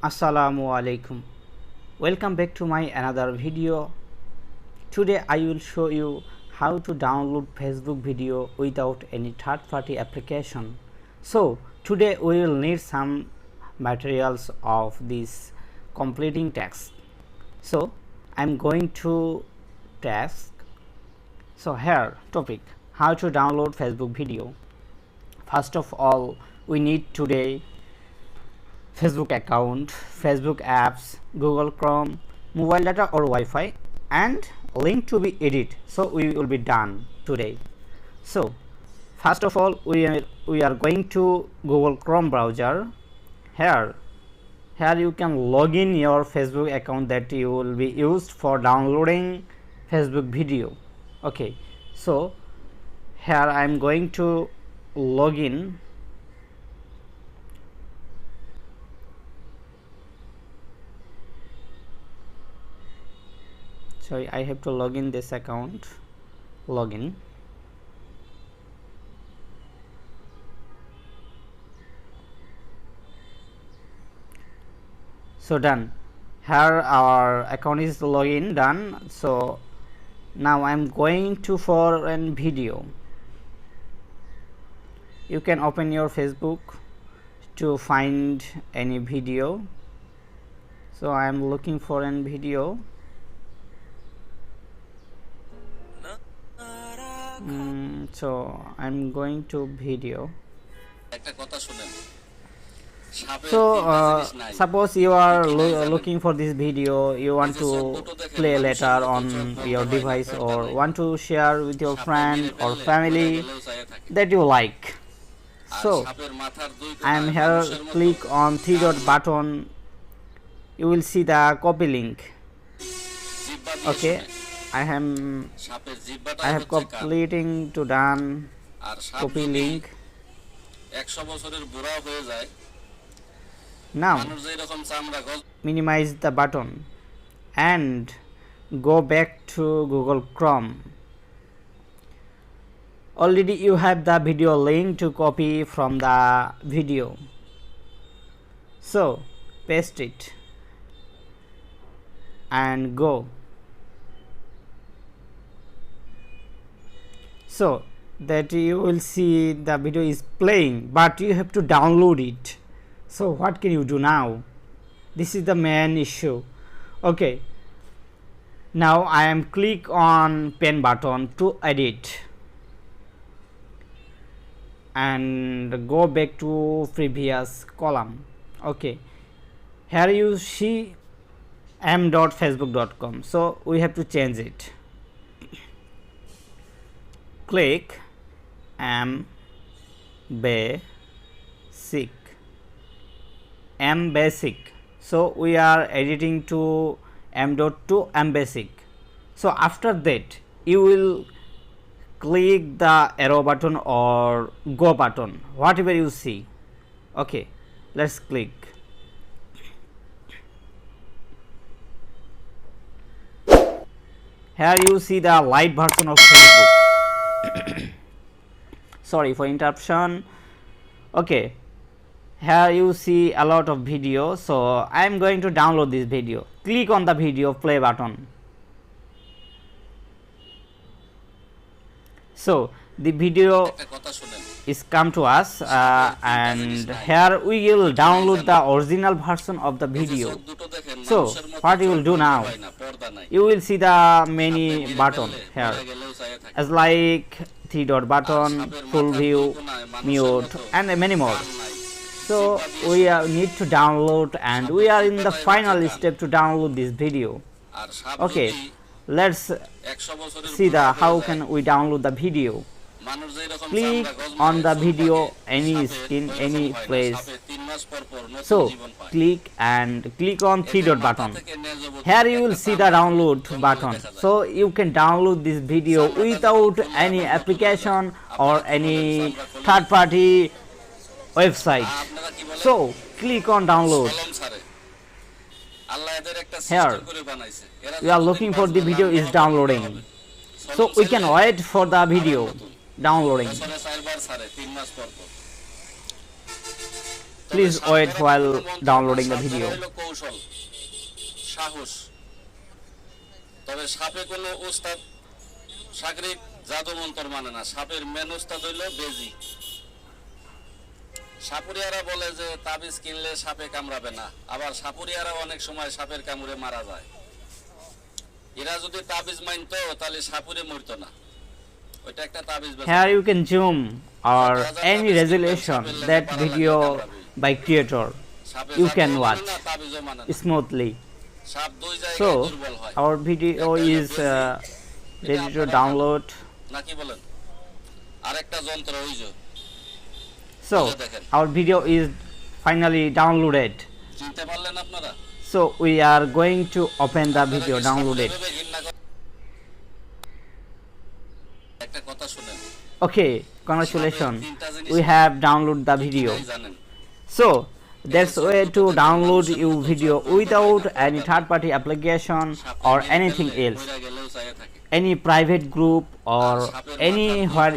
Assalamu alaikum. Welcome back to my another video. Today I will show you how to download Facebook video without any third-party application. So today we will need some materials of this completing task. So I'm going to task. So here topic, how to download Facebook video. First of all, we need today Facebook account, Facebook apps, Google Chrome, mobile data or Wi-Fi, and link to be edit. So we will be done today. So first of all, we are going to Google Chrome browser. Here you can log in your Facebook account that you will be used for downloading Facebook video. Okay, so here I am going to log in. Sorry, I have to log in this account. Login. So done. Here our account is login done. So now I am going to for an video. You can open your Facebook to find any video. So I am looking for an video. So I'm going to video. So suppose you are looking for this video, you want to play later on your device or want to share with your friend or family that you like. So I am here, click on three dot button, you will see the copy link. Okay, I have completing to done copy link. Now minimize the button and go back to Google Chrome. Already you have the video link to copy from the video, so paste it and go. So that you will see the video is playing, but you have to download it. So what can you do now? This is the main issue. Okay, now I am click on pen button to edit and go back to previous column. Okay, here you see m.facebook.com, so we have to change it. Click mbasic. So we are editing to m.to mbasic. So after that you will click the arrow button or go button, whatever you see. Okay, let's click. Here you see the light version of Facebook. Sorry for interruption. Okay, here you see a lot of video, so I am going to download this video. Click on the video play button. So the video is come to us, and here we will download the original version of the video. So what you will do now, you will see the many button here as like three dot button, full view, mute, and many more. So we need to download, and we are in the final step to download this video. Okay, let's see the how can we download the video. Click on the video, any screen, any place. So click on three dot button. Here you will see the download button, so you can download this video without any application or any third party website. So click on download. Here we are looking for the video is downloading, so we can wait for the video downloading. Please wait while downloading the video. কৌশল সাহস তবে সাপে কোনো ওস্তাদ সাগরিক জাদু মন্তর মানে না সাপের মেন ওস্তাদ হইল বেজি সাপুরিয়ারা বলে যে তাবিজ কিনলে সাপে কামড়াবে না আবার সাপুরিয়ারা অনেক সময় সাপের কামড়ে মারা যায় এরা যদি তাবিজ মানতো তাহলে সাপুরে মরতো না ওইটা একটা তাবিজ Here you can zoom or any resolution that video by creator you can watch smoothly. So our video is ready to download. নাকি বলেন আরেকটা যন্ত্র ওই যে So our video is finally downloaded. চিনতে পারলেন আপনারা So we are going to open the video downloaded. একটা কথা শুনেন Okay, congratulations, we have downloaded the video. So that's way to download your video without any third-party application or anything else, any private group or anywhere